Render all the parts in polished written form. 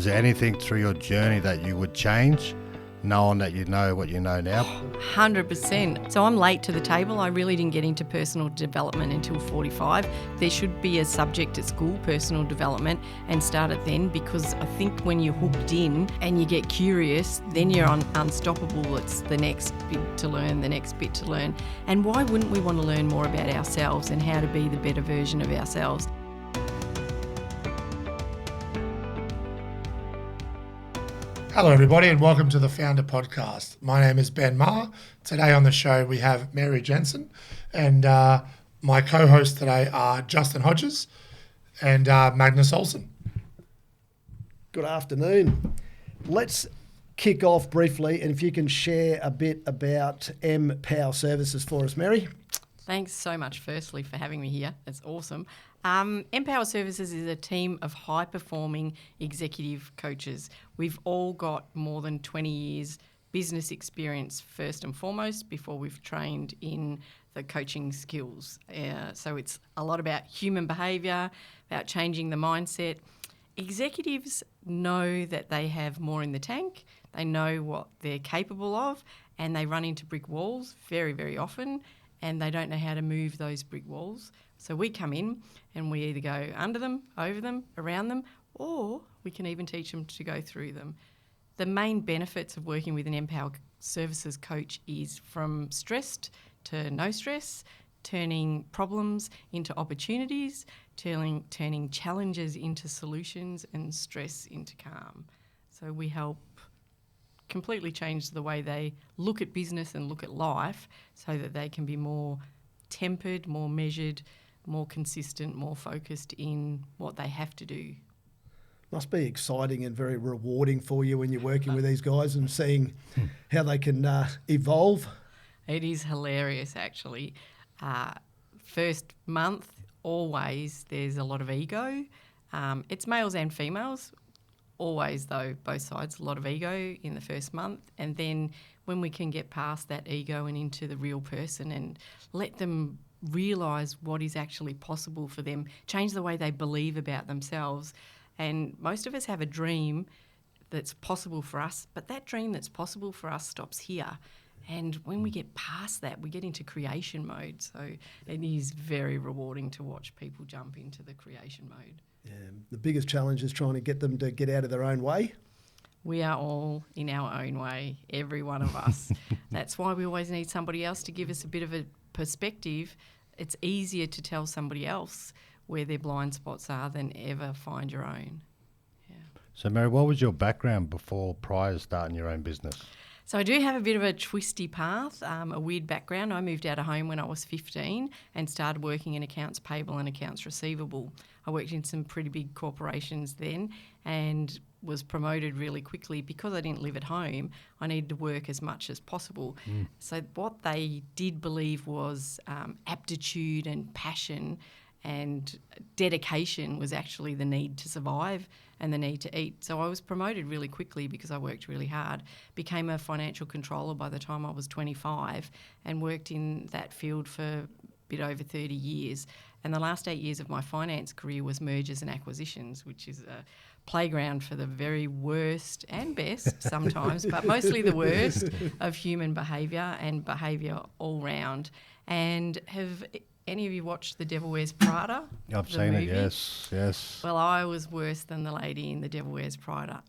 Was there anything through your journey that you would change, knowing that you know what you know now? 100%. So I'm late to the table. I really didn't get into personal development until 45. There should be a subject at school, personal development, and start it then, because I think when you're hooked in and you get curious, then you're unstoppable. It's the next bit to learn, the next bit to learn. And why wouldn't we want to learn more about ourselves and how to be the better version of ourselves? Hello everybody and welcome to the Founder Podcast. My name is Ben Maher. Today on the show we have Mary Jensen and my co-hosts today are Justin Hodges and Magnus Olsen. Good afternoon. Let's kick off briefly, and if you can share a bit about Empower Services for us, Mary. Thanks so much, firstly, for having me here. That's awesome. Empower Services is a team of high-performing executive coaches. We've all got more than 20 years business experience first and foremost before we've trained in the coaching skills. So it's a lot about human behaviour, about changing the mindset. Executives know that they have more in the tank, they know what they're capable of, and they run into brick walls very, very often, and they don't know how to move those brick walls. So we come in and we either go under them, over them, around them, or we can even teach them to go through them. The main benefits of working with an Empower Services coach is from stressed to no stress, turning problems into opportunities, turning challenges into solutions, and stress into calm. So we help completely change the way they look at business and look at life so that they can be more tempered, more measured, more consistent, more focused in what they have to do. Must be exciting and very rewarding for you when you're working with these guys and seeing how they can evolve. It is hilarious, actually. First month, always, there's a lot of ego. It's males and females. Always, though, both sides, a lot of ego in the first month. And then when we can get past that ego and into the real person and let them realise what is actually possible for them, change the way they believe about themselves. And most of us have a dream that's possible for us, but that dream that's possible for us stops here. And when we get past that, we get into creation mode. So it is very rewarding to watch people jump into the creation mode. Yeah, the biggest challenge is trying to get them to get out of their own way. We are all in our own way, every one of us. That's why we always need somebody else to give us a bit of a perspective. It's easier to tell somebody else where their blind spots are than ever find your own. Yeah. So Mary, what was your background prior to starting your own business? So I do have a bit of a twisty path, a weird background. I moved out of home when I was 15 and started working in accounts payable and accounts receivable. I worked in some pretty big corporations then and was promoted really quickly. Because I didn't live at home, I needed to work as much as possible. So what they did believe was aptitude and passion and dedication was actually the need to survive and the need to eat. So I was promoted really quickly because I worked really hard, became a financial controller by the time I was 25 and worked in that field for a bit over 30 years. And the last 8 years of my finance career was mergers and acquisitions, which is a playground for the very worst and best sometimes, but mostly the worst of human behaviour and behaviour all round. And have any of you watched The Devil Wears Prada? I've seen it, yes. Well, I was worse than the lady in The Devil Wears Prada.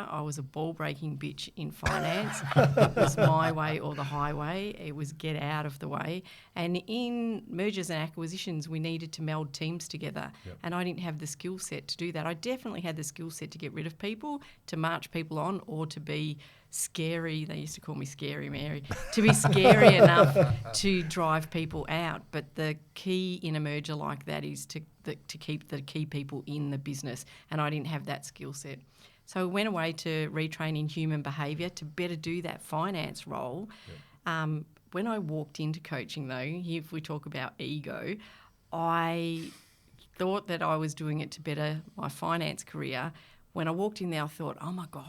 I was a ball-breaking bitch in finance. It was my way or the highway. It was get out of the way. And in mergers and acquisitions, we needed to meld teams together. Yep. And I didn't have the skill set to do that. I definitely had the skill set to get rid of people, to march people on, or to be scary. They used to call me Scary Mary. To be scary enough to drive people out. But the key in a merger like that is to keep the key people in the business. And I didn't have that skill set. So I went away to retrain in human behaviour to better do that finance role. Yep. When I walked into coaching, though, if we talk about ego, I thought that I was doing it to better my finance career. When I walked in there, I thought, oh, my God,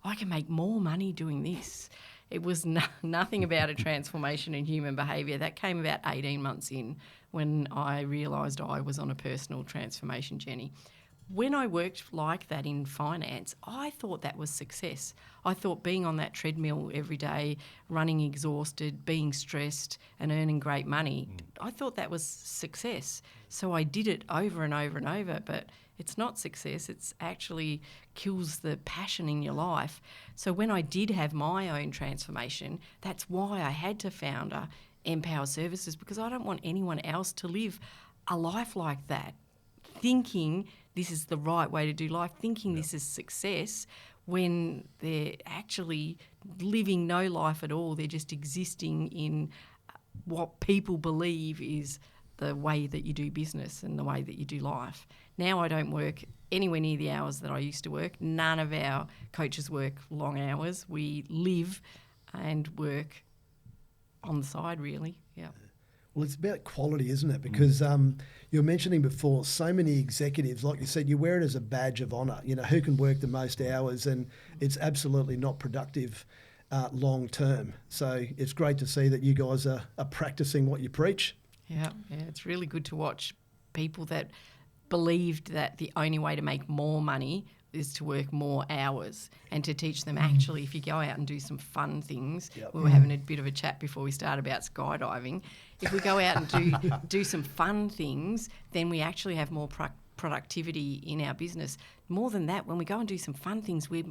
I can make more money doing this. It was nothing about a transformation in human behaviour. That came about 18 months in when I realised I was on a personal transformation journey. when I worked like that in finance, I thought that was success. I thought being on that treadmill every day, running exhausted, being stressed and earning great money, I thought that was success. So I did it over and over and over, but it's not success. It's actually kills the passion in your life. So when I did have my own transformation, that's why I had to found Empower Services, because I don't want anyone else to live a life like that, thinking this is the right way to do life, thinking this is success, when they're actually living no life at all. They're just existing in what people believe is the way that you do business and the way that you do life. Now I don't work anywhere near the hours that I used to work. None of our coaches work long hours. We live and work on the side, really. Yeah. Well, it's about quality, isn't it? Because you were mentioning before, so many executives, like you said, you wear it as a badge of honour. You know, who can work the most hours, and it's absolutely not productive long term. So it's great to see that you guys are practising what you preach. Yeah, it's really good to watch people that believed that the only way to make more money is to work more hours, and to teach them actually if you go out and do some fun things. We were having a bit of a chat before we started about skydiving. If we go out and do some fun things, then we actually have more productivity in our business. More than that, when we go and do some fun things, we're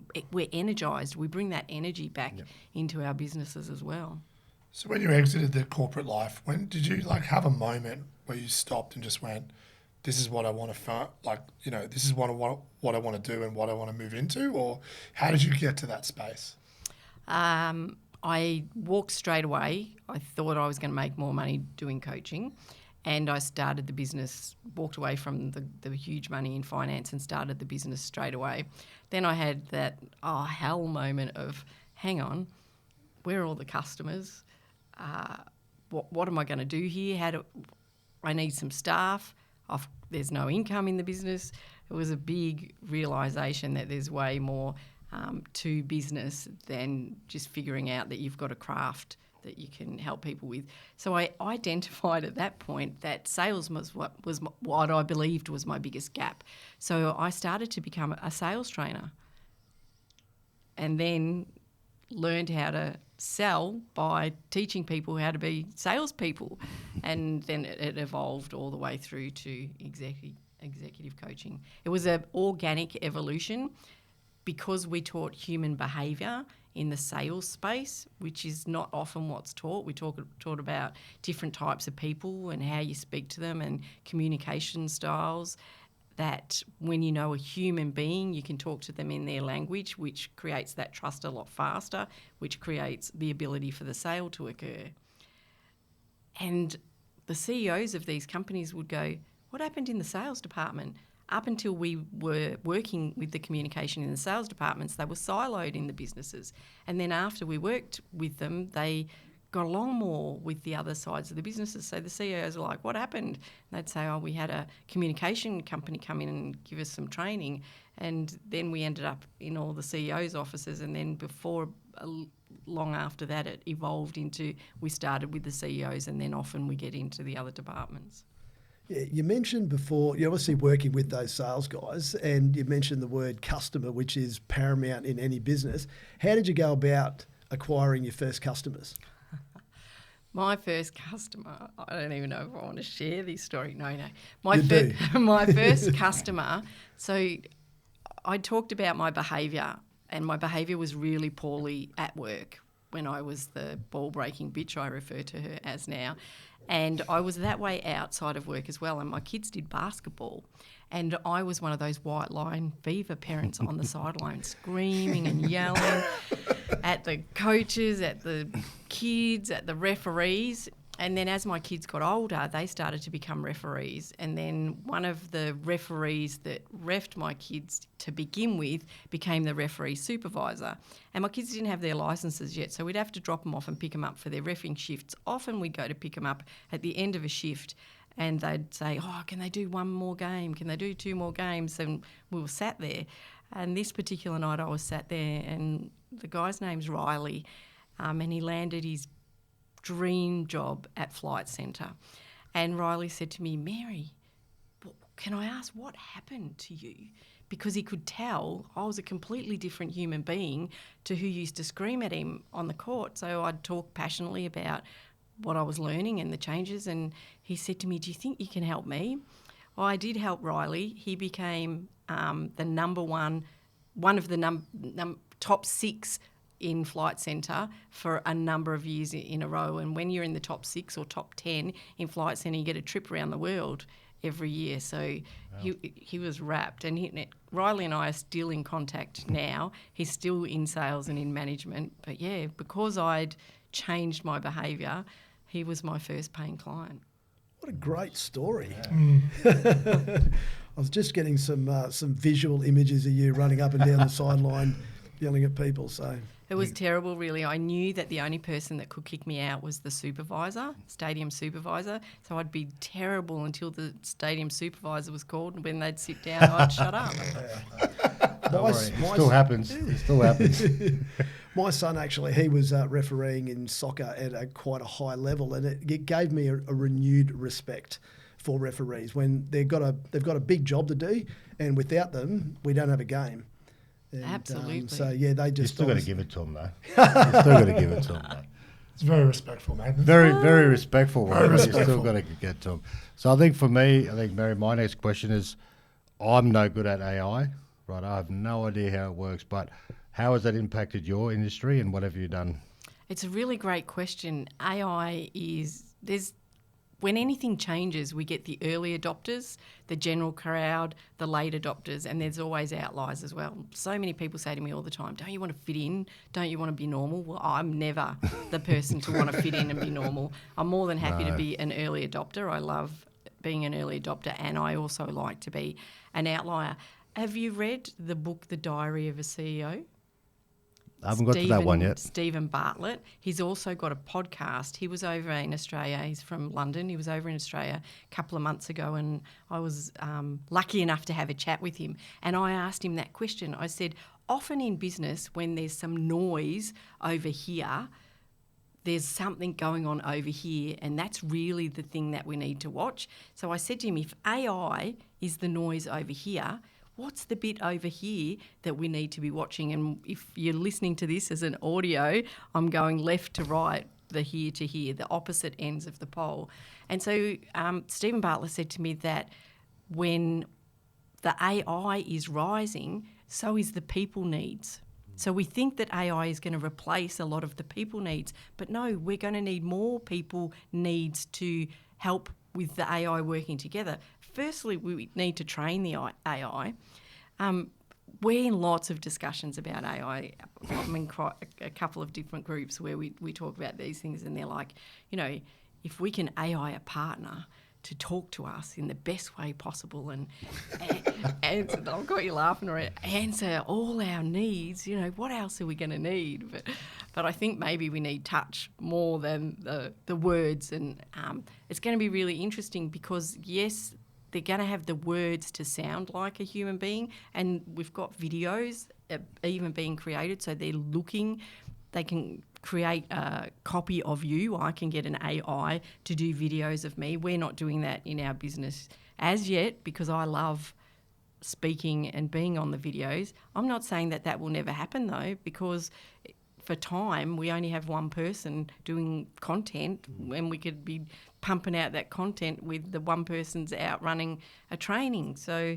energised. We bring that energy back into our businesses as well. So when you exited the corporate life, when did you have a moment where you stopped and just went, this is what I want to, this is what I want to do and what I want to move into? Or how did you get to that space? I walked straight away. I thought I was going to make more money doing coaching, and I started the business, walked away from the huge money in finance and started the business straight away. Then I had that hell moment of, hang on, where are all the customers? What am I going to do here? I need some staff. There's no income in the business. It was a big realisation that there's way more to business than just figuring out that you've got a craft that you can help people with. So I identified at that point that sales was what I believed was my biggest gap. So I started to become a sales trainer, and then learned how to sell by teaching people how to be salespeople, and then it evolved all the way through to executive coaching. It was an organic evolution because we taught human behaviour in the sales space, which is not often what's taught. We taught about different types of people and how you speak to them and communication styles, that when you know a human being, you can talk to them in their language, which creates that trust a lot faster, which creates the ability for the sale to occur. And the CEOs of these companies would go, what happened in the sales department? Up until we were working with the communication in the sales departments, they were siloed in the businesses. And then after we worked with them, they got along more with the other sides of the businesses. So the CEOs are like, what happened? And they'd say, we had a communication company come in and give us some training. And then we ended up in all the CEOs' offices. And then long after that, it evolved into, we started with the CEOs, and then often we get into the other departments. Yeah, you mentioned before, you're obviously working with those sales guys, and you mentioned the word customer, which is paramount in any business. How did you go about acquiring your first customers? My first customer, I don't even know if I want to share this story. No. Do. My first customer, so I talked about my behaviour, and my behaviour was really poorly at work when I was the ball-breaking bitch, I refer to her as now. And I was that way outside of work as well, and my kids did basketball. And I was one of those white line fever parents on the sideline, screaming and yelling at the coaches, at the kids, at the referees. And then as my kids got older, they started to become referees. And then one of the referees that reffed my kids to begin with became the referee supervisor. And my kids didn't have their licences yet, so we'd have to drop them off and pick them up for their reffing shifts. Often we'd go to pick them up at the end of a shift, and they'd say, can they do one more game? Can they do two more games? And we were sat there. And this particular night I was sat there, and the guy's name's Riley, and he landed his dream job at Flight Centre. And Riley said to me, Mary, can I ask what happened to you? Because he could tell I was a completely different human being to who used to scream at him on the court. So I'd talk passionately about what I was learning and the changes. And he said to me, do you think you can help me? Well, I did help Riley. He became the number one of the top 6 in Flight Centre for a number of years in a row. And when you're in the top 6 or top 10 in Flight Centre, you get a trip around the world every year. So he was wrapped. And Riley and I are still in contact now. He's still in sales and in management. But yeah, because I'd changed my behaviour, he was my first paying client. What a great story. Mm. I was just getting some visual images of you running up and down the sideline yelling at people. So it was terrible, really. I knew that the only person that could kick me out was the supervisor, stadium supervisor. So I'd be terrible until the stadium supervisor was called, and when they'd sit down, I'd shut up. It still happens. It still happens. My son, actually, he was refereeing in soccer at quite a high level, and it gave me a renewed respect for referees when they've got a big job to do, and without them, we don't have a game. And, Absolutely. So yeah, they just You still got to give it to them, though. You still got to give it to them, though. It's very respectful, mate. Very, very respectful. Very You respectful. still got to get to them. So I think for me, Mary, my next question is, I'm no good at AI, right? I have no idea how it works, but how has that impacted your industry and what have you done? It's a really great question. AI when anything changes, we get the early adopters, the general crowd, the late adopters, and there's always outliers as well. So many people say to me all the time, don't you want to fit in? Don't you want to be normal? Well, I'm never the person to want to fit in and be normal. I'm more than happy to be an early adopter. I love being an early adopter, and I also like to be an outlier. Have you read the book, The Diary of a CEO? I haven't got to that one yet. Stephen Bartlett. He's also got a podcast. He was over in Australia. He's from London. He was over in Australia a couple of months ago, and I was lucky enough to have a chat with him. And I asked him that question. I said, often in business, when there's some noise over here, there's something going on over here, and that's really the thing that we need to watch. So I said to him, if AI is the noise over here, what's the bit over here that we need to be watching? And if you're listening to this as an audio, I'm going left to right, the here to here, the opposite ends of the pole. And so Stephen Bartlett said to me that when the AI is rising, so is the people needs. So we think that AI is going to replace a lot of the people needs, but no, we're going to need more people needs to help with the AI working together. Firstly, we need to train the AI. We're in lots of discussions about AI. I'm in quite a couple of different groups where we talk about these things, and they're like, if we can AI a partner to talk to us in the best way possible and answer, I've got you laughing already, answer all our needs, what else are we going to need? But I think maybe we need touch more than the words, and it's going to be really interesting because, yes, they're going to have the words to sound like a human being, and we've got videos even being created, so they can create a copy of you. I can get an AI to do videos of me. We're not doing that in our business as yet because I love speaking and being on the videos. I'm not saying that will never happen though, because for time we only have one person doing content when we could be pumping out that content with the one person's out running a training. So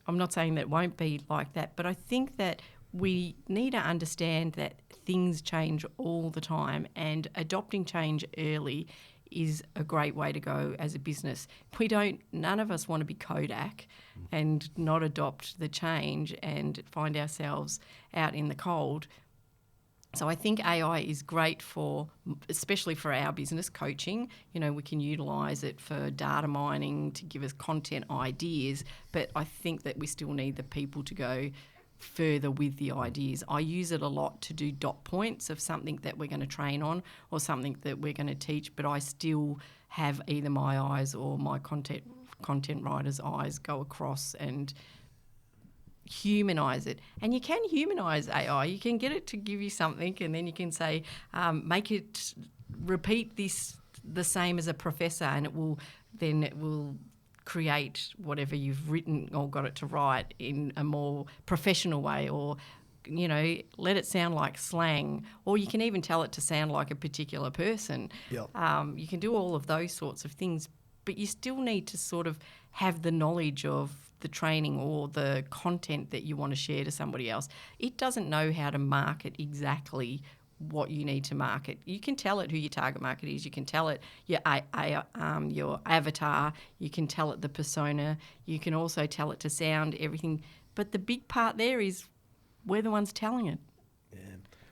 I'm not saying that it won't be like that, but I think that we need to understand that things change all the time, and adopting change early is a great way to go as a business. None of us want to be Kodak and not adopt the change and find ourselves out in the cold. So I think AI is great especially for our business coaching. We can utilise it for data mining to give us content ideas, but I think that we still need the people to go further with the ideas. I use it a lot to do dot points of something that we're going to train on or something that we're going to teach, but I still have either my eyes or my content writer's eyes go across and humanise it. And you can humanise AI. You can get it to give you something, and then you can say, make it repeat this the same as a professor, and it will create whatever you've written or got it to write in a more professional way, or let it sound like slang, or you can even tell it to sound like a particular person. Yep. You can do all of those sorts of things, but you still need to sort of have the knowledge of the training or the content that you want to share to somebody else. It doesn't know how to market exactly what you need to market. You can tell it who your target market is. You can tell it your avatar. You can tell it the persona. You can also tell it to sound everything. But the big part there is we're the ones telling it. Yeah.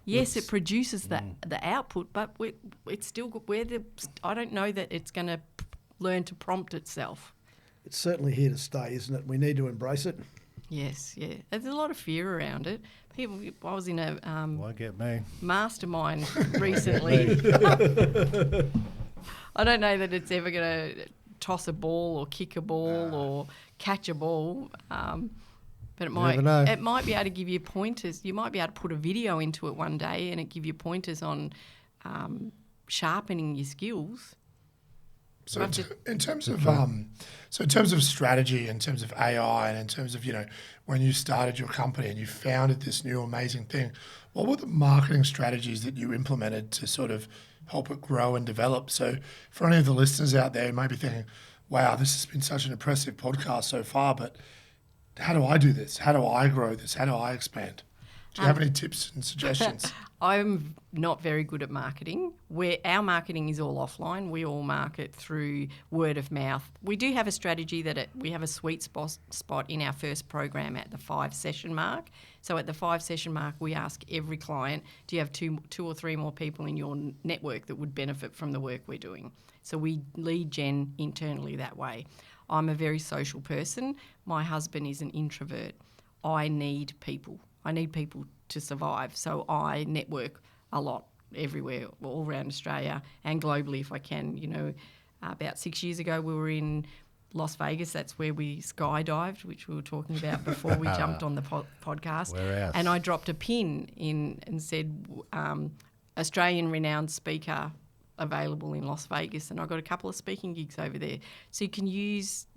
Yes, it produces the output, but it's still I don't know that it's going to learn to prompt itself. It's certainly here to stay, isn't it? We need to embrace it. Yes, yeah. There's a lot of fear around it. I was in a Won't get me. mastermind recently. I don't know that it's ever going to toss a ball or kick a ball or catch a ball, but it might. never know. It might be able to give you pointers. You might be able to put a video into it one day and it give you pointers on sharpening your skills. So in terms of strategy, in terms of AI, and in terms of when you started your company and you founded this new amazing thing, what were the marketing strategies that you implemented to sort of help it grow and develop? So for any of the listeners out there who may be thinking, "Wow, this has been such an impressive podcast so far, but how do I do this? How do I grow this? How do I expand?" Do you have any tips and suggestions? I'm not very good at marketing. Our marketing is all offline. We all market through word of mouth. We do have a strategy that we have a sweet spot in our first program at the 5-session mark. So at the 5-session mark, we ask every client, do you have two or three more people in your network that would benefit from the work we're doing? So we lead gen internally that way. I'm a very social person. My husband is an introvert. I need people. I need people to survive. So I network a lot everywhere, all around Australia and globally if I can. About 6 years ago we were in Las Vegas. That's where we skydived, which we were talking about before we jumped on the podcast. Where else? And I dropped a pin in and said, Australian renowned speaker available in Las Vegas, and I got a couple of speaking gigs over there. So you can use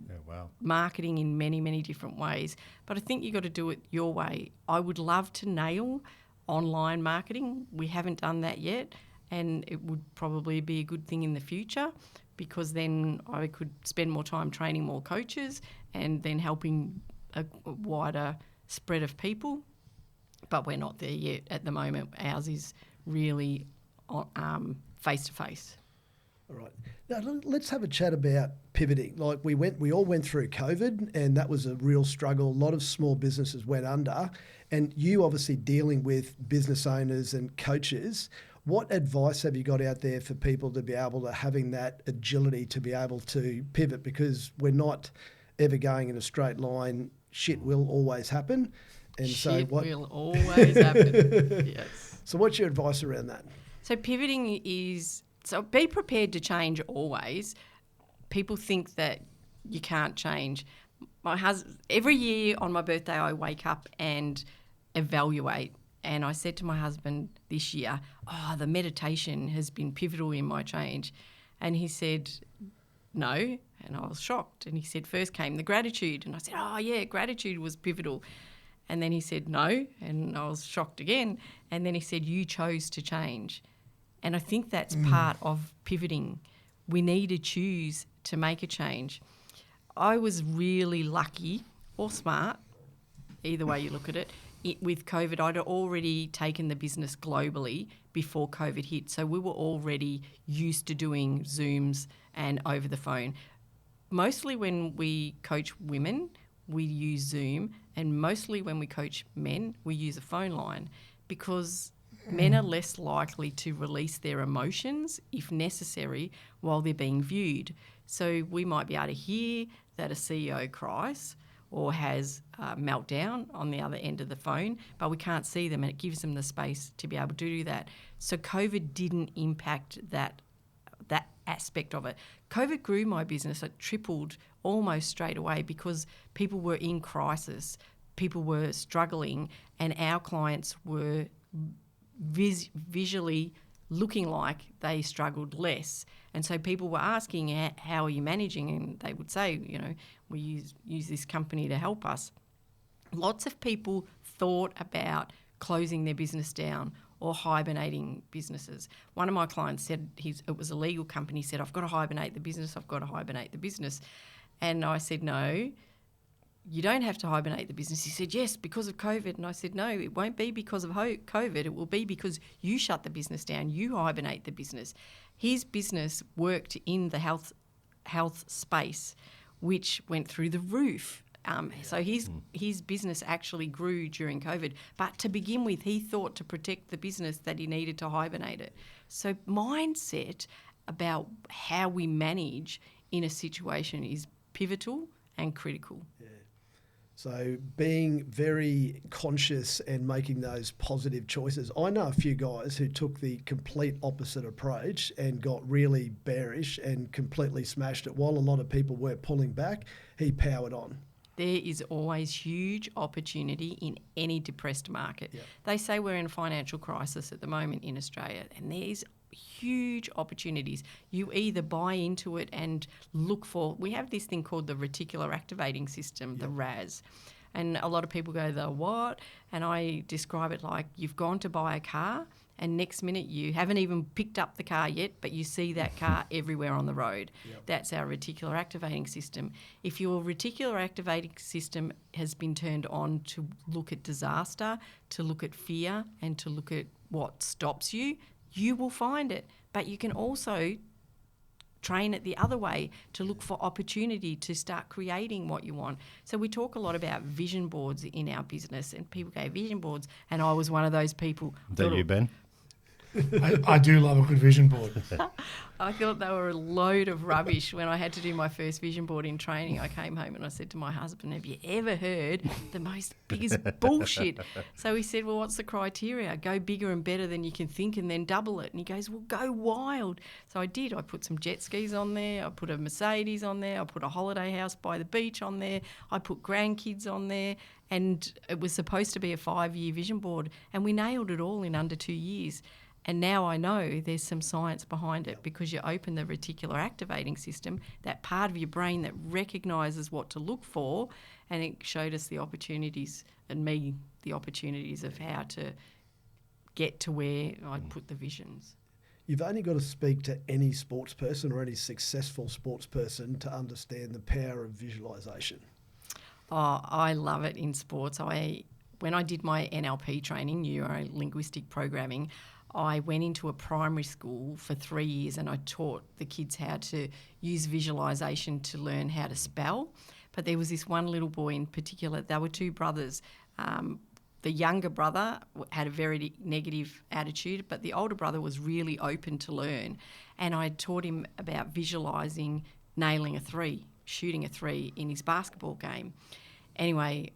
marketing in many, many different ways, but I think you've got to do it your way. I would love to nail online marketing. We haven't done that yet, and it would probably be a good thing in the future because then I could spend more time training more coaches and then helping a wider spread of people. But we're not there yet at the moment. Ours is really face-to-face. All right. Now let's have a chat about pivoting. Like we all went through COVID, and that was a real struggle. A lot of small businesses went under, and you obviously dealing with business owners and coaches. What advice have you got out there for people to be able to having that agility to be able to pivot? Because we're not ever going in a straight line. Shit will always happen. And will always happen. Yes. So what's your advice around that? So pivoting so be prepared to change always. People think that you can't change. Every year on my birthday, I wake up and evaluate. And I said to my husband this year, the meditation has been pivotal in my change. And he said, no. And I was shocked. And he said, first came the gratitude. And I said, gratitude was pivotal. And then he said, no. And I was shocked again. And then he said, you chose to change. And I think that's part of pivoting. We need to choose to make a change. I was really lucky or smart, either way you look at it. With COVID, I'd already taken the business globally before COVID hit. So we were already used to doing Zooms and over the phone. Mostly when we coach women, we use Zoom. And mostly when we coach men, we use a phone line because men are less likely to release their emotions, if necessary, while they're being viewed. So we might be able to hear that a CEO cries or has a meltdown on the other end of the phone, but we can't see them, and it gives them the space to be able to do that. So COVID didn't impact that aspect of it. COVID grew my business. It tripled almost straight away because people were in crisis, people were struggling, and our clients were visually looking like they struggled less. And so people were asking, how are you managing? And they would say, we use this company to help us. Lots of people thought about closing their business down or hibernating businesses. One of my clients said, it was a legal company, said, I've got to hibernate the business, I've got to hibernate the business. And I said, no, you don't have to hibernate the business. He said, yes, because of COVID. And I said, no, it won't be because of COVID. It will be because you shut the business down, you hibernate the business. His business worked in the health space, which went through the roof. So his business actually grew during COVID. But to begin with, he thought to protect the business that he needed to hibernate it. So mindset about how we manage in a situation is pivotal and critical. Yeah. So being very conscious and making those positive choices. I know a few guys who took the complete opposite approach and got really bearish and completely smashed it. While a lot of people were pulling back, he powered on. There is always huge opportunity in any depressed market. Yep. They say we're in a financial crisis at the moment in Australia, and there's huge opportunities. You either buy into it and look for, we have this thing called the reticular activating system, the RAS. And a lot of people go, the what? And I describe it like you've gone to buy a car and next minute you haven't even picked up the car yet, but you see that car everywhere on the road. Yep. That's our reticular activating system. If your reticular activating system has been turned on to look at disaster, to look at fear, and to look at what stops you, you will find it. But you can also train it the other way to look for opportunity to start creating what you want. So we talk a lot about vision boards in our business, and people go, vision boards, and I was one of those people. Is that you, Ben? I do love a good vision board. I thought they were a load of rubbish. When I had to do my first vision board in training, I came home and I said to my husband, have you ever heard the most biggest bullshit? So he said, well, what's the criteria? Go bigger and better than you can think and then double it. And he goes, well, go wild. So I did. I put some jet skis on there. I put a Mercedes on there. I put a holiday house by the beach on there. I put grandkids on there. And it was supposed to be a 5-year vision board. And we nailed it all in under 2 years. And now I know there's some science behind it because you open the reticular activating system, that part of your brain that recognises what to look for, and it showed us the opportunities and me the opportunities of how to get to where I'd put the visions. You've only got to speak to any sports person or any successful sports person to understand the power of visualisation. Oh, I love it in sports. When I did my NLP training, neuro-linguistic programming, I went into a primary school for 3 years and I taught the kids how to use visualisation to learn how to spell. But there was this one little boy in particular, they were two brothers. The younger brother had a very negative attitude, but the older brother was really open to learn. And I taught him about visualising nailing a 3, shooting a 3 in his basketball game. Anyway,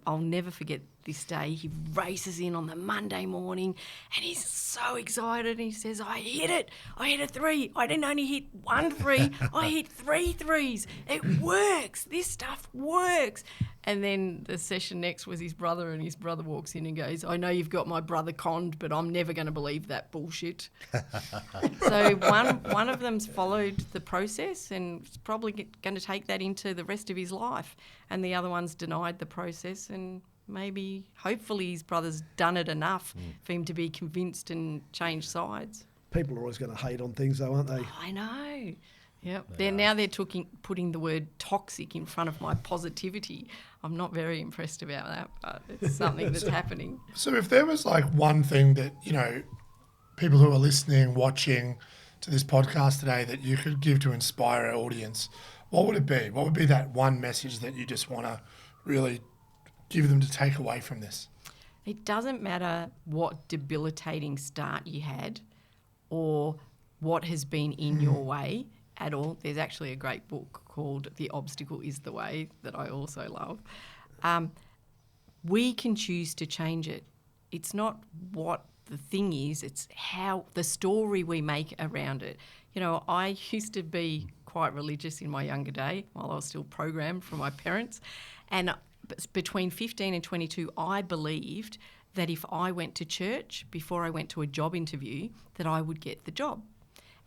I'll never forget this day. He races in on the Monday morning and he's so excited and he says, I hit it. I hit a 3. I didn't only hit 1 3. I hit 3 3s. It works. This stuff works. And then the session next was his brother, and his brother walks in and goes, I know you've got my brother conned, but I'm never going to believe that bullshit. So one of them's followed the process and is probably going to take that into the rest of his life. And the other one's denied the process, and hopefully his brother's done it enough for him to be convinced and change sides. People are always going to hate on things though, aren't they? Oh, I know. Yep. They're putting the word toxic in front of my positivity. I'm not very impressed about that, but it's something that's happening. So if there was like one thing that, people who are listening, watching to this podcast today that you could give to inspire our audience, what would it be? What would be that one message that you just want to really give them to take away from this? It doesn't matter what debilitating start you had or what has been in your way at all. There's actually a great book called The Obstacle is the Way that I also love. We can choose to change it. It's not what the thing is, it's how the story we make around it. I used to be quite religious in my younger day while I was still programmed from my parents, and between 15 and 22 I believed that if I went to church before I went to a job interview, that I would get the job.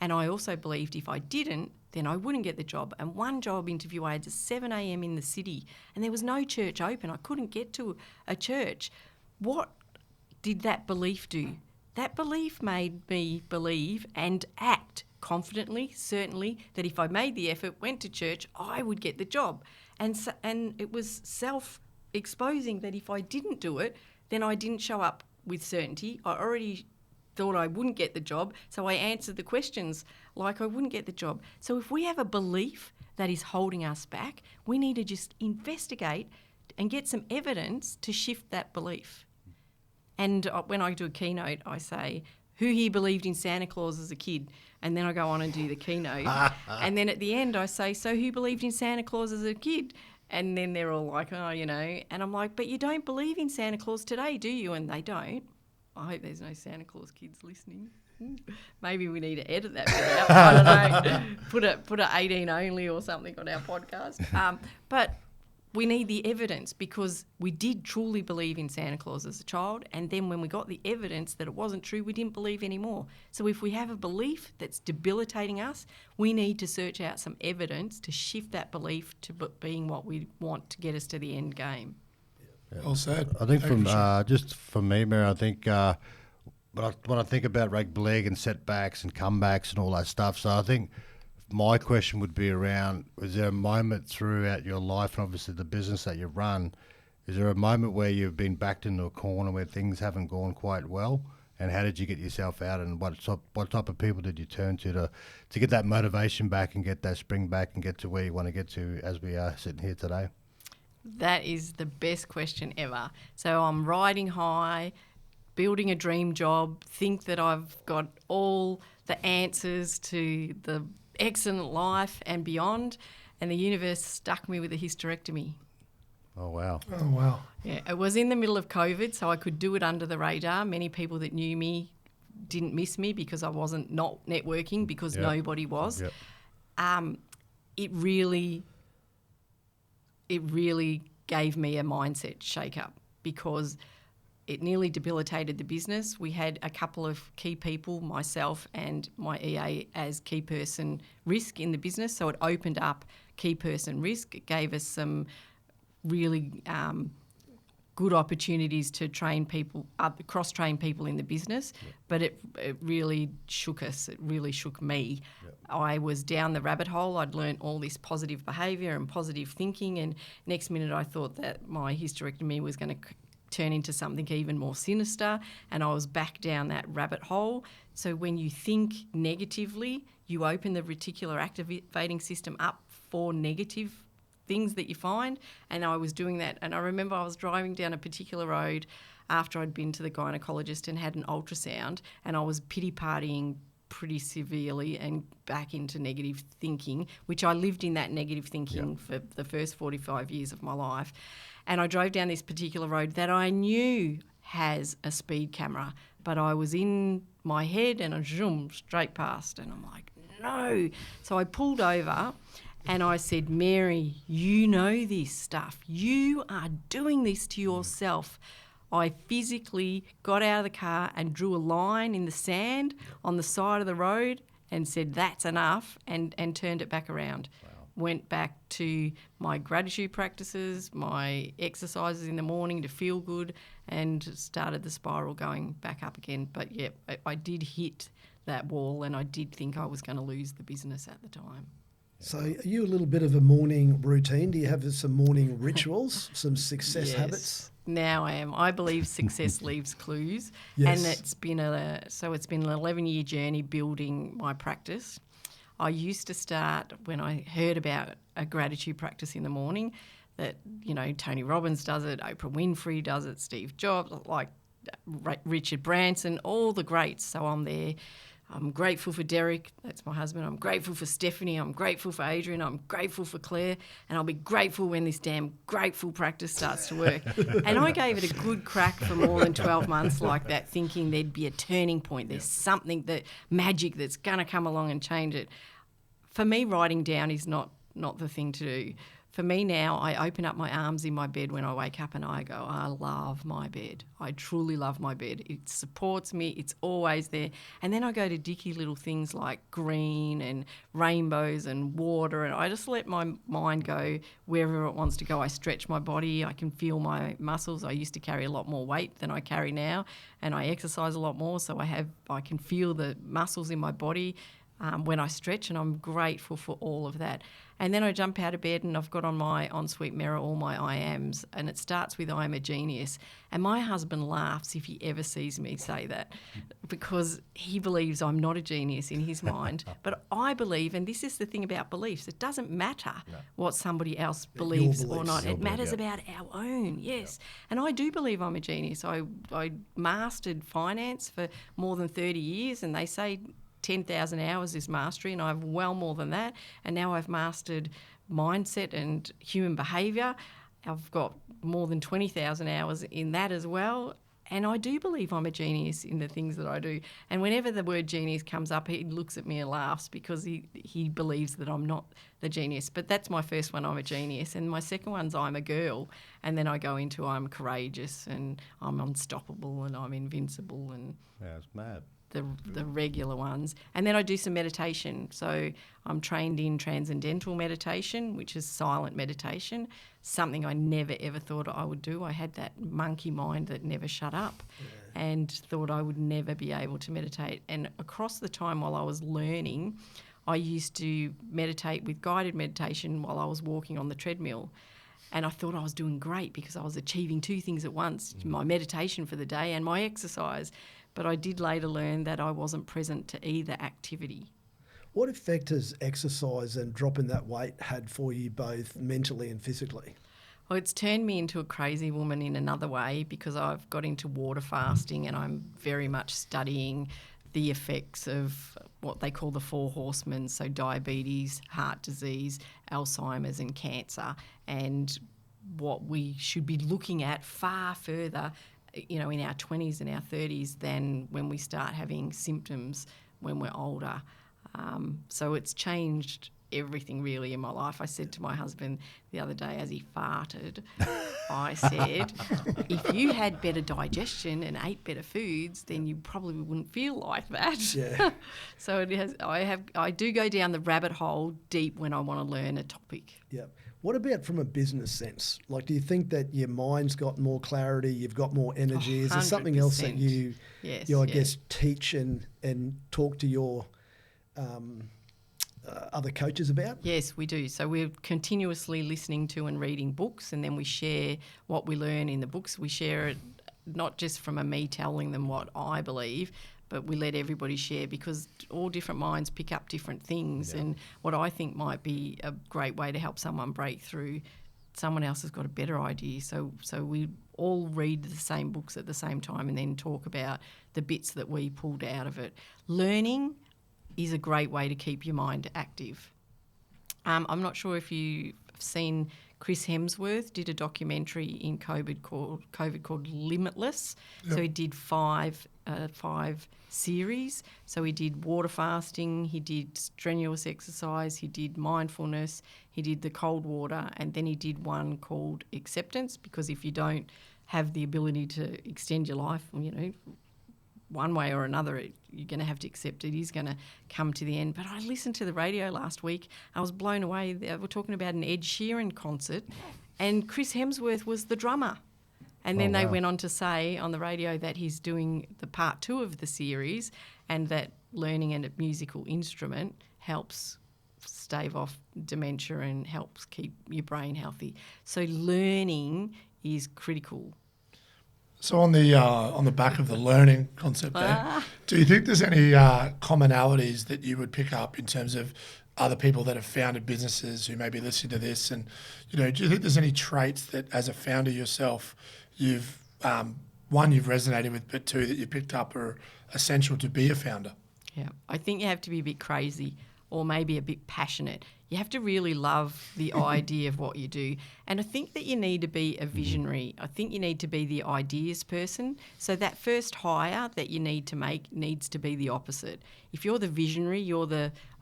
And I also believed if I didn't, then I wouldn't get the job. And one job interview I had at 7 a.m. in the city, and there was no church open. I couldn't get to a church. What did that belief do? That belief made me believe and act confidently, certainly, that if I made the effort, went to church, I would get the job. And it was self-exposing that if I didn't do it, then I didn't show up with certainty. I already thought I wouldn't get the job, so I answered the questions like I wouldn't get the job. So if we have a belief that is holding us back, we need to just investigate and get some evidence to shift that belief. And when I do a keynote, I say, who here believed in Santa Claus as a kid? And then I go on and do the keynote. And then at the end I say, so who believed in Santa Claus as a kid? And then they're all like, oh, you know. And I'm like, but you don't believe in Santa Claus today, do you? And they don't. I hope there's no Santa Claus kids listening. Maybe we need to edit that bit out. I don't know. Put a 18 only or something on our podcast. But we need the evidence, because we did truly believe in Santa Claus as a child, and then when we got the evidence that it wasn't true, we didn't believe anymore. So if we have a belief that's debilitating us, we need to search out some evidence to shift that belief to being what we want to get us to the end game. Yeah. Well said. I think just for me, Mary, I think when I think about rugby league and setbacks and comebacks and all that stuff, so I think my question would be around, is there a moment throughout your life, and obviously the business that you run, is there a moment where you've been backed into a corner where things haven't gone quite well? And how did you get yourself out, and what type of people did you turn to get that motivation back and get that spring back and get to where you want to get to as we are sitting here today? That is the best question ever. So I'm riding high, building a dream job, think that I've got all the answers to the excellent life and beyond, and the universe stuck me with a hysterectomy. Oh, wow. Oh, wow. Yeah, it was in the middle of COVID, so I could do it under the radar. Many people that knew me didn't miss me because I wasn't not networking, because nobody was. Yep. It really gave me a mindset shake-up, because it nearly debilitated the business. We had a couple of key people, myself and my EA, as key person risk in the business. So it opened up key person risk. It gave us some really good opportunities to train people, cross-train people in the business. Yep. But it really shook us. It really shook me. Yep. I was down the rabbit hole. I'd learnt all this positive behaviour and positive thinking, and next minute I thought that my hysterectomy was going to turn into something even more sinister, and I was back down that rabbit hole. So when you think negatively, you open the reticular activating system up for negative things that you find, and I was doing that. And I remember I was driving down a particular road after I'd been to the gynaecologist and had an ultrasound, and I was pity-partying pretty severely and back into negative thinking, which I lived in that negative thinking for the first 45 years of my life. And I drove down this particular road that I knew has a speed camera, but I was in my head and I zoomed straight past, and I'm like, no. So I pulled over and I said, Mary, you know this stuff. You are doing this to yourself. I physically got out of the car and drew a line in the sand on the side of the road and said, that's enough, and turned it back around. Wow. Went back to my gratitude practices, my exercises in the morning to feel good, and started the spiral going back up again. But yeah, I did hit that wall, and I did think I was going to lose the business at the time. So are you a little bit of a morning routine? Do you have some morning rituals, some success habits? Now I am. I believe success leaves clues. Yes. And it's been an 11-year journey building my practice. I used to start when I heard about a gratitude practice in the morning that, you know, Tony Robbins does it, Oprah Winfrey does it, Steve Jobs, like Richard Branson, all the greats. So I'm there. I'm grateful for Derek, that's my husband. I'm grateful for Stephanie. I'm grateful for Adrian. I'm grateful for Claire. And I'll be grateful when this damn grateful practice starts to work. And I gave it a good crack for more than 12 months like that, thinking there'd be a turning point. There's something, that magic that's going to come along and change it. For me, writing down is not the thing to do. for me now, I open up my arms in my bed when I wake up and I go, I love my bed. I truly love my bed. It supports me. It's always there. And then I go to dicky little things like green and rainbows and water, and I just let my mind go wherever it wants to go. I stretch my body. I can feel my muscles. I used to carry a lot more weight than I carry now, and I exercise a lot more, so I can feel the muscles in my body when I stretch, and I'm grateful for all of that. And then I jump out of bed and I've got on my ensuite mirror all my I ams, and it starts with I am a genius. And my husband laughs if he ever sees me say that, because he believes I'm not a genius in his mind. But I believe, and this is the thing about beliefs, it doesn't matter what somebody else believes or not. It matters about our own, yes. And I do believe I'm a genius. I mastered finance for more than 30 years, and they say 10,000 hours is mastery, and I've well more than that. And now I've mastered mindset and human behaviour. I've got more than 20,000 hours in that as well. And I do believe I'm a genius in the things that I do. And whenever the word genius comes up, he looks at me and laughs, because he believes that I'm not the genius. But that's my first one, I'm a genius. And my second one's I'm a girl. And then I go into I'm courageous and I'm unstoppable and I'm invincible. And Yeah, it's mad. the regular ones. And then I do some meditation. So I'm trained in transcendental meditation, which is silent meditation, something I never ever thought I would do. I had that monkey mind that never shut up and thought I would never be able to meditate. And across the time while I was learning, I used to meditate with guided meditation while I was walking on the treadmill. And I thought I was doing great because I was achieving two things at once, my meditation for the day and my exercise. But I did later learn that I wasn't present to either activity. What effect has exercise and dropping that weight had for you both mentally and physically? Well, it's turned me into a crazy woman in another way, because I've got into water fasting and I'm very much studying the effects of what they call the 4 horsemen, so diabetes, heart disease, Alzheimer's and cancer, and what we should be looking at far further, in our 20s and our 30s than when we start having symptoms when we're older. So it's changed everything really in my life. I said to my husband the other day as he farted, I said, if you had better digestion and ate better foods, then you probably wouldn't feel like that. Yeah. So I do go down the rabbit hole deep when I want to learn a topic. Yeah. What about from a business sense? Like, do you think that your mind's got more clarity, you've got more energy? Is there something else that you guess, teach and talk to your other coaches about? Yes, we do. So we're continuously listening to and reading books, and then we share what we learn in the books. We share it not just from me telling them what I believe, but we let everybody share, because all different minds pick up different things. Yeah. And what I think might be a great way to help someone break through, someone else has got a better idea. So we all read the same books at the same time and then talk about the bits that we pulled out of it. Learning is a great way to keep your mind active. I'm not sure if you've seen Chris Hemsworth did a documentary in COVID called Limitless. Yep. So he did five series. So he did water fasting, he did strenuous exercise, he did mindfulness, he did the cold water, and then he did one called acceptance, because if you don't have the ability to extend your life, one way or another, you're going to have to accept it is going to come to the end. But I listened to the radio last week. I was blown away. They were talking about an Ed Sheeran concert, and Chris Hemsworth was the drummer. And then they went on to say on the radio that he's doing the part 2 of the series, and that learning a musical instrument helps stave off dementia and helps keep your brain healthy. So learning is critical. So on the back of the learning concept there, do you think there's any commonalities that you would pick up in terms of other people that have founded businesses who may be listening to this? And, do you think there's any traits that as a founder yourself, you've resonated with, but 2, that you picked up are essential to be a founder? Yeah, I think you have to be a bit crazy or maybe a bit passionate. You have to really love the idea of what you do. And I think that you need to be a visionary. I think you need to be the ideas person. So that first hire that you need to make needs to be the opposite. If you're the visionary,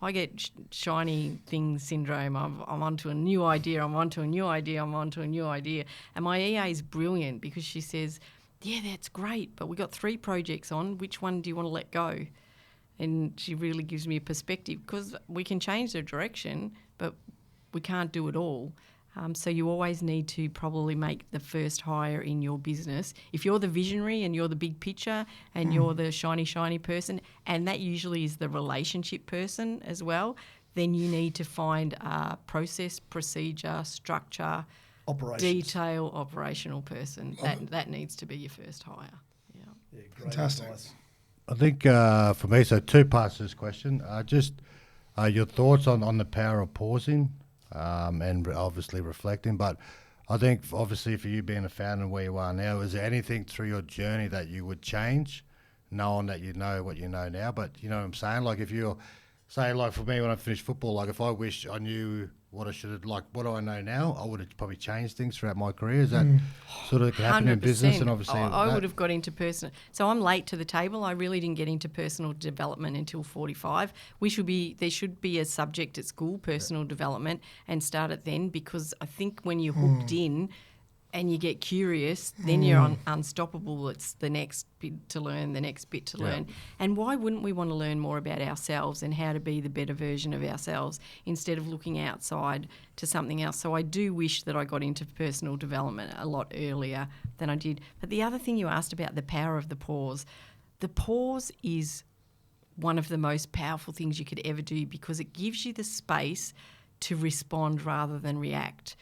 I get shiny thing syndrome. I'm onto a new idea, I'm onto a new idea, I'm onto a new idea. And my EA is brilliant because she says, yeah, that's great, but we got 3 projects on. Which one do you want to let go? And she really gives me a perspective because we can change the direction, but we can't do it all. So you always need to probably make the first hire in your business. If you're the visionary and you're the big picture and you're the shiny person, and that usually is the relationship person as well, then you need to find a process, procedure, structure, detail, operational person. That needs to be your first hire. Yeah, great Fantastic. advice. I think for me, so 2 parts to this question. Just your thoughts on the power of pausing and obviously reflecting. But I think obviously for you being a founder and where you are now, is there anything through your journey that you would change, knowing that you know what you know now? But you know what I'm saying? Like if you're saying, like for me when I finished football, like if I wish I knew what I should have, like what do I know now, I would have probably changed things throughout my career. Is that sort of can happen in business? And obviously I would have got into personal. So I'm late to the table. I really didn't get into personal development until 45. There should be a subject at school, personal development, and start it then, because I think when you're hooked in and you get curious, then you're unstoppable. It's the next bit to learn, the next bit to learn. And why wouldn't we want to learn more about ourselves and how to be the better version of ourselves instead of looking outside to something else? So I do wish that I got into personal development a lot earlier than I did. But the other thing you asked about, the power of the pause. The pause is one of the most powerful things you could ever do because it gives you the space to respond rather than react.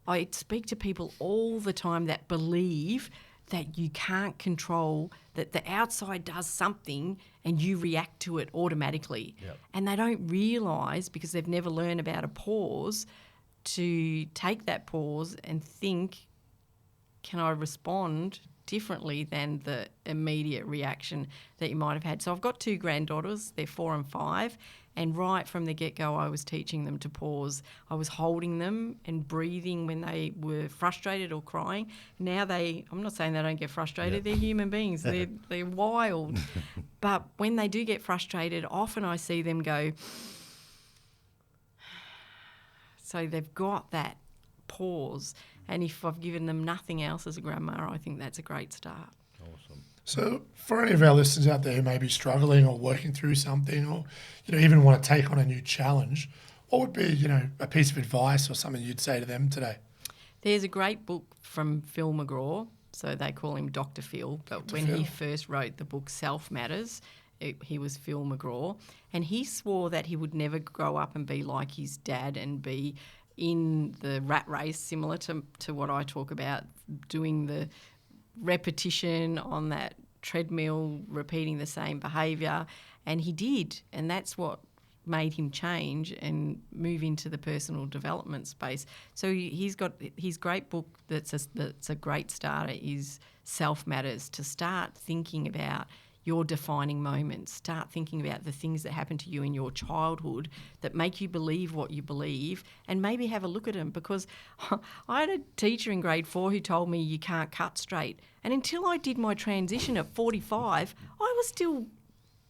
I speak to people all the time that believe that you can't control, that the outside does something and you react to it automatically. Yep. And they don't realise, because they've never learned about a pause, to take that pause and think, can I respond differently than the immediate reaction that you might have had? So I've got 2 granddaughters, they're 4 and 5, and right from the get-go I was teaching them to pause. I was holding them and breathing when they were frustrated or crying. Now I'm not saying they don't get frustrated, they're human beings, they're wild. But when they do get frustrated, often I see them go, so they've got that pause. And if I've given them nothing else as a grandma, I think that's a great start. Awesome. So for any of our listeners out there who may be struggling or working through something, or even want to take on a new challenge, what would be a piece of advice or something you'd say to them today? There's a great book from Phil McGraw, so they call him Dr. Phil, but when he first wrote the book Self Matters, he was Phil McGraw, and he swore that he would never grow up and be like his dad and be in the rat race, similar to what I talk about, doing the repetition on that treadmill, repeating the same behaviour. And he did, and that's what made him change and move into the personal development space. So he's got his great book that's a great starter is Self Matters, to start thinking about your defining moments. Start thinking about the things that happened to you in your childhood that make you believe what you believe, and maybe have a look at them. Because I had a teacher in grade 4 who told me you can't cut straight. And until I did my transition at 45, I was still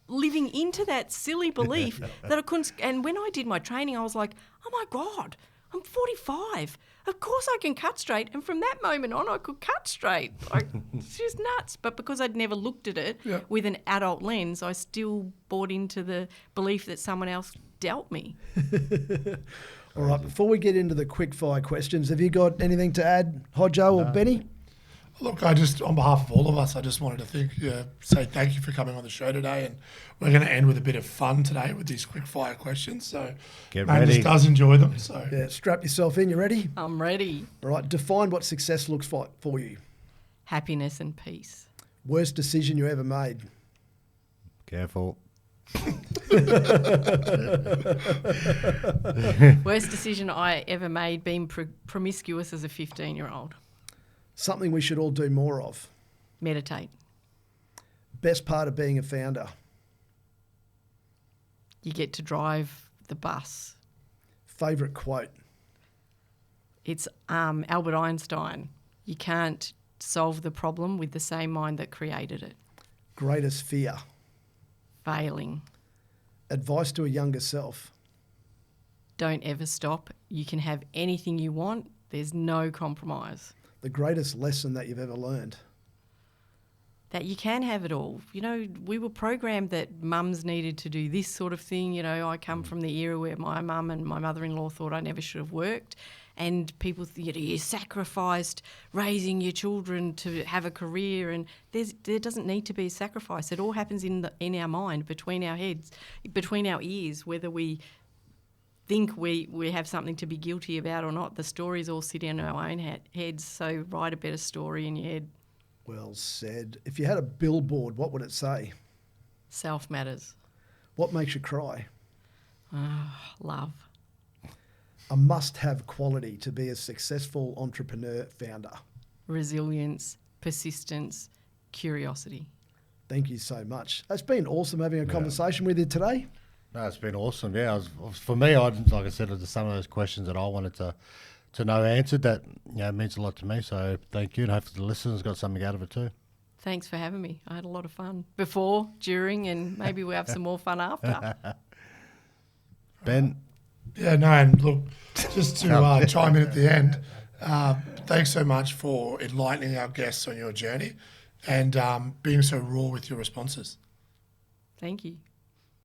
living into that silly belief that I couldn't. And when I did my training, I was like, oh my God, I'm 45. Of course I can cut straight. And from that moment on, I could cut straight. It's just nuts. But because I'd never looked at it with an adult lens, I still bought into the belief that someone else dealt me. All right, before we get into the quick fire questions, have you got anything to add, Hodjo or Benny? Look, on behalf of all of us, I just wanted to say thank you for coming on the show today, and we're going to end with a bit of fun today with these quick fire questions. So, Get man ready. just does enjoy them. So, Yeah, strap yourself in. You ready? I'm ready. All right, define what success looks like for you. Happiness and peace. Worst decision you ever made. Careful. Worst decision I ever made, being promiscuous as a 15-year-old. Something we should all do more of. Meditate. Best part of being a founder. You get to drive the bus. Favourite quote? It's Albert Einstein. You can't solve the problem with the same mind that created it. Greatest fear? Failing. Advice to a younger self? Don't ever stop. You can have anything you want. There's no compromise. The greatest lesson that you've ever learned? That you can have it all. You know, we were programmed that mums needed to do this sort of thing. You know, I come from the era where my mum and my mother-in-law thought I never should have worked. And people, you sacrificed raising your children to have a career, and there doesn't need to be a sacrifice. It all happens in our mind, between our heads, between our ears, whether we think we have something to be guilty about or not. The stories all sit in our own heads, so write a better story in your head. Well said. If you had a billboard, what would it say? Self matters. What makes you cry? Love. A must-have quality to be a successful entrepreneur founder. Resilience, persistence, curiosity. Thank you so much. It's been awesome having a conversation with you today. No, it's been awesome. Yeah, for me, like I said, there's some of those questions that I wanted to know answered. That means a lot to me. So thank you, and hopefully the listeners got something out of it too. Thanks for having me. I had a lot of fun before, during, and maybe we'll have some more fun after. Ben. Yeah, no, and look, just to chime in at the end, thanks so much for enlightening our guests on your journey and being so raw with your responses. Thank you.